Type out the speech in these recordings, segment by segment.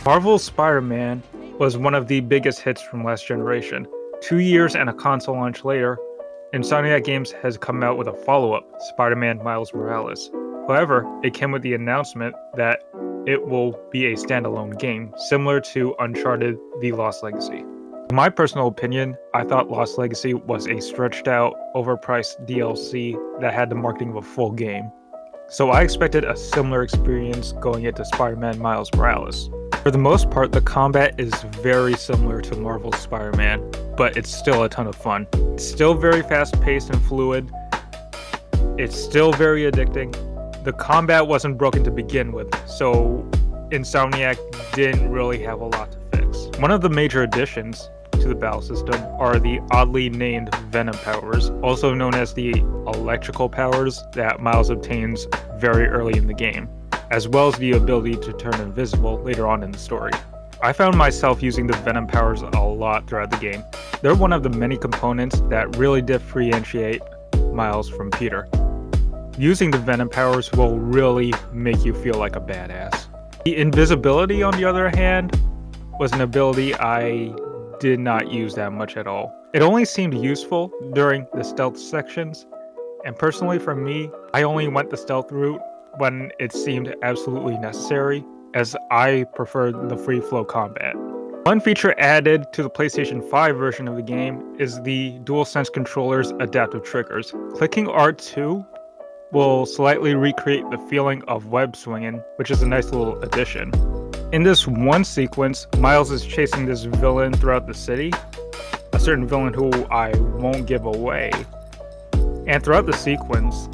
Marvel's Spider-Man was one of the biggest hits from last generation. 2 years and a console launch later, Insomniac Games has come out with a follow-up, Spider-Man Miles Morales. However, it came with the announcement that it will be a standalone game, similar to Uncharted: The Lost Legacy. In my personal opinion, I thought Lost Legacy was a stretched-out, overpriced DLC that had the marketing of a full game. So I expected a similar experience going into Spider-Man Miles Morales. For the most part, the combat is very similar to Marvel's Spider-Man, but it's still a ton of fun. It's still very fast-paced and fluid. It's still very addicting. The combat wasn't broken to begin with, so Insomniac didn't really have a lot to fix. One of the major additions to the battle system are the oddly named Venom powers, also known as the electrical powers that Miles obtains very early in the game, as well as the ability to turn invisible later on in the story. I found myself using the Venom powers a lot throughout the game. They're one of the many components that really differentiate Miles from Peter. Using the Venom powers will really make you feel like a badass. The invisibility, on the other hand, was an ability I did not use that much at all. It only seemed useful during the stealth sections, and personally for me, I only went the stealth route when it seemed absolutely necessary, as I preferred the free flow combat. One feature added to the PlayStation 5 version of the game is the DualSense controller's adaptive triggers. Clicking R2 will slightly recreate the feeling of web swinging, which is a nice little addition. In this one sequence, Miles is chasing this villain throughout the city, a certain villain who I won't give away. And throughout the sequence,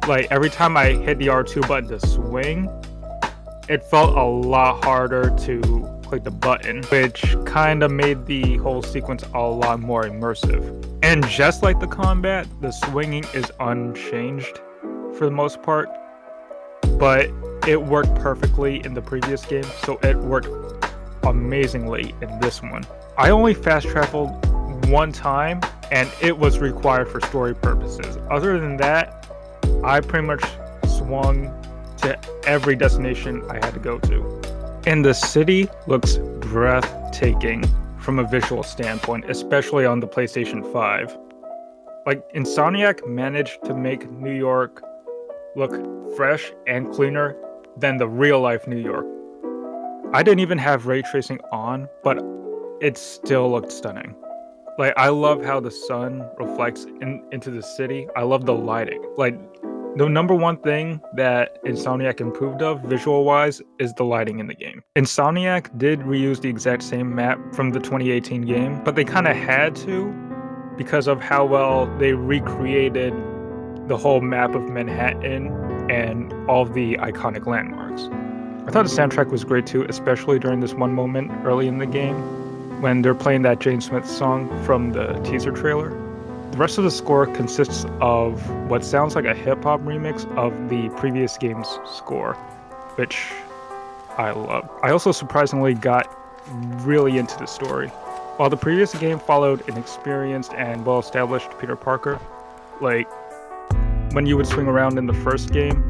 like every time I hit the R2 button to swing, it felt a lot harder to click the button, which kind of made the whole sequence a lot more immersive. And just like the combat, the swinging is unchanged for the most part, but it worked perfectly in the previous game, so it worked amazingly in this one. I only fast traveled one time, and it was required for story purposes. Other than that, I pretty much swung to every destination I had to go to. And the city looks breathtaking from a visual standpoint, especially on the PlayStation 5. Like, Insomniac managed to make New York look fresh and cleaner than the real-life New York. I didn't even have ray tracing on, but it still looked stunning. Like, I love how the sun reflects into the city. I love the lighting. Like, the number one thing that Insomniac improved of, visual-wise, is the lighting in the game. Insomniac did reuse the exact same map from the 2018 game, but they kind of had to because of how well they recreated the whole map of Manhattan and all of the iconic landmarks. I thought the soundtrack was great too, especially during this one moment early in the game when they're playing that James Smith song from the teaser trailer. The rest of the score consists of what sounds like a hip-hop remix of the previous game's score, which I love. I also surprisingly got really into the story. While the previous game followed an experienced and well-established Peter Parker, like when you would swing around in the first game,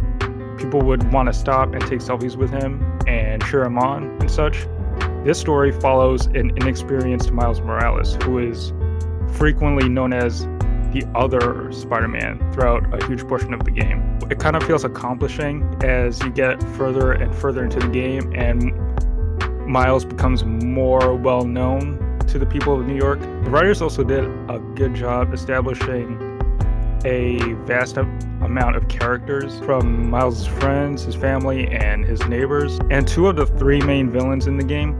people would want to stop and take selfies with him and cheer him on and such. This story follows an inexperienced Miles Morales, who is frequently known as the other Spider-Man throughout a huge portion of the game. It kind of feels accomplishing as you get further and further into the game and Miles becomes more well-known to the people of New York. The writers also did a good job establishing a vast amount of characters, from Miles' friends, his family, and his neighbors. And 2 of the 3 main villains in the game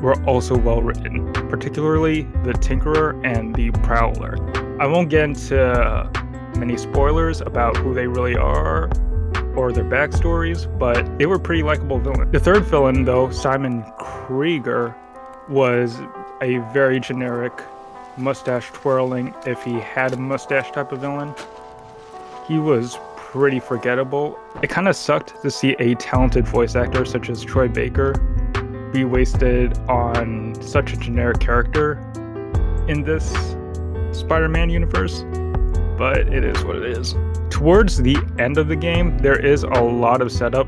were also well written, particularly the Tinkerer and the Prowler. I won't get into many spoilers about who they really are or their backstories, but they were pretty likable villains. The 3rd villain, though, Simon Krieger, was a very generic mustache twirling, if he had a mustache, type of villain. He was pretty forgettable. It kind of sucked to see a talented voice actor such as Troy Baker be wasted on such a generic character in this Spider-Man universe, but it is what it is. Towards the end of the game, there is a lot of setup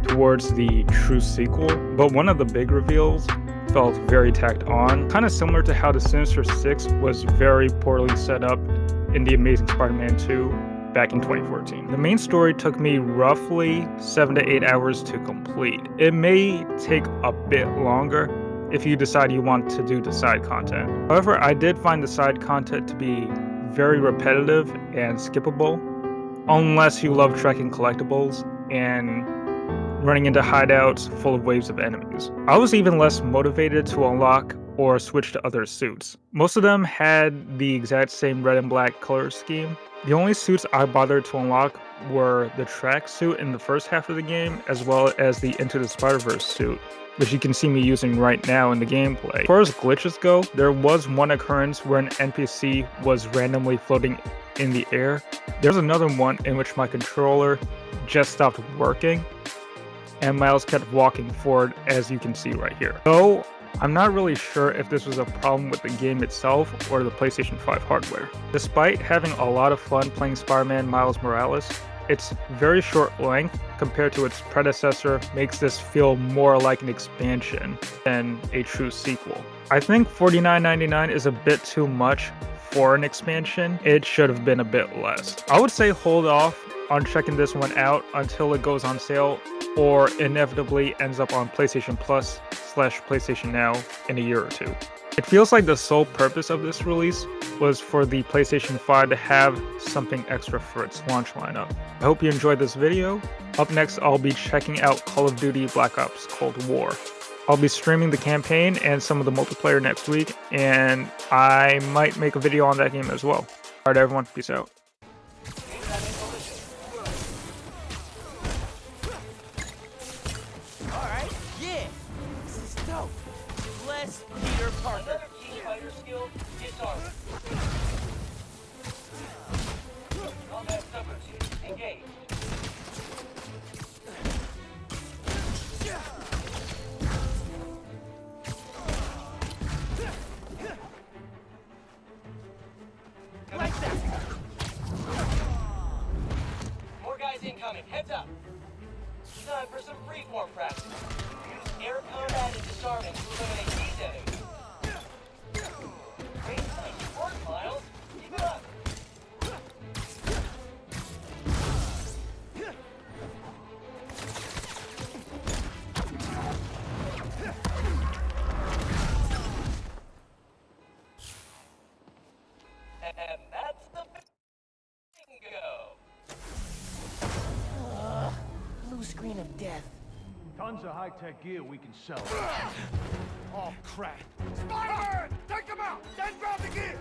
towards the true sequel, but one of the big reveals felt very tacked on, kind of similar to how the Sinister Six was very poorly set up in The Amazing Spider-Man 2 back in 2014. The main story took me roughly 7 to 8 hours to complete. It may take a bit longer if you decide you want to do the side content. However, I did find the side content to be very repetitive and skippable, unless you love tracking collectibles and running into hideouts full of waves of enemies. I was even less motivated to unlock or switch to other suits. Most of them had the exact same red and black color scheme. The only suits I bothered to unlock were the track suit in the first half of the game, as well as the Into the Spider-Verse suit, which you can see me using right now in the gameplay. As far as glitches go, there was one occurrence where an NPC was randomly floating in the air. There's another one in which my controller just stopped working and Miles kept walking forward, as you can see right here. Though I'm not really sure if this was a problem with the game itself or the PlayStation 5 hardware. Despite having a lot of fun playing Spider-Man Miles Morales, its very short length compared to its predecessor makes this feel more like an expansion than a true sequel. I think $49.99 is a bit too much for an expansion. It should have been a bit less. I would say hold off on checking this one out until it goes on sale or inevitably ends up on PlayStation Plus / PlayStation Now in a year or two. It feels like the sole purpose of this release was for the PlayStation 5 to have something extra for its launch lineup. I hope you enjoyed this video. Up next, I'll be checking out Call of Duty Black Ops Cold War. I'll be streaming the campaign and some of the multiplayer next week, and I might make a video on that game as well. Alright everyone, peace out. Peter Parker. Another key fighter skill is armor. Combat subroutine engaged. Like that. More guys incoming. Heads up. Time for some freeform practice. Use air combat and disarming to eliminate these enemies. Great work, Miles. Keep it up. And that's the bingo. Blue screen of death. Tons of high-tech gear we can sell. Oh, crap. Spider-Man! Take him out! Then grab the gear!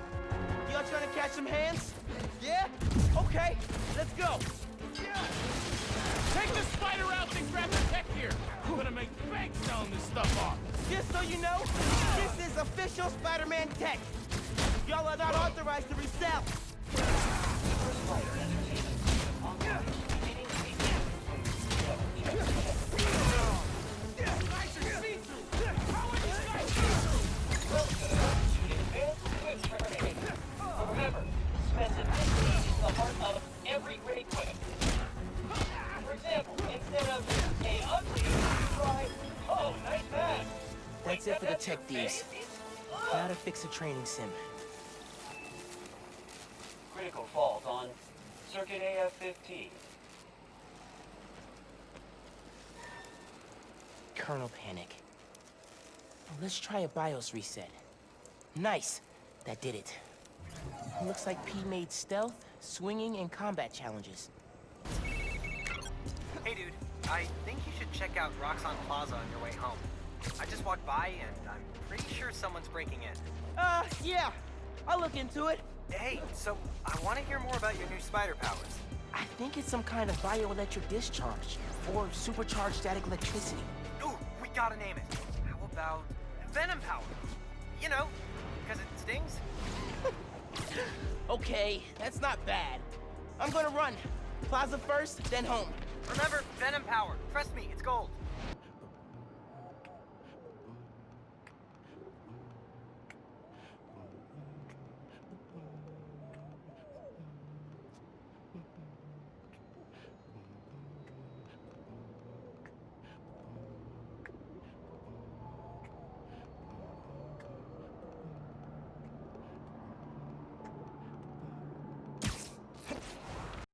Y'all trying to catch some hands? Yeah? Okay, let's go. Take the spider out and grab the tech gear. We're gonna make bank selling this stuff off. Just so you know, this is official Spider-Man tech. Y'all are not authorized to resell. Remember, specificity is the heart of every great weapon. For example, instead of "Hey, ugly," try "Oh, nice man." That's it for the tech thieves. Now to fix a training sim. Critical fault on circuit AF-15. Kernel panic. Let's try a BIOS reset. Nice. That did it. Looks like P made stealth, swinging, and combat challenges. Hey dude, I think you should check out Roxxon Plaza on your way home. I just walked by and I'm pretty sure someone's breaking in. Yeah. I'll look into it. Hey, so I want to hear more about your new spider powers. I think it's some kind of bioelectric discharge, or supercharged static electricity. Ooh, we gotta name it. How about Venom Power? You know, because it stings. Okay, that's not bad. I'm gonna run. Plaza first, then home. Remember, Venom Power. Trust me, it's gold.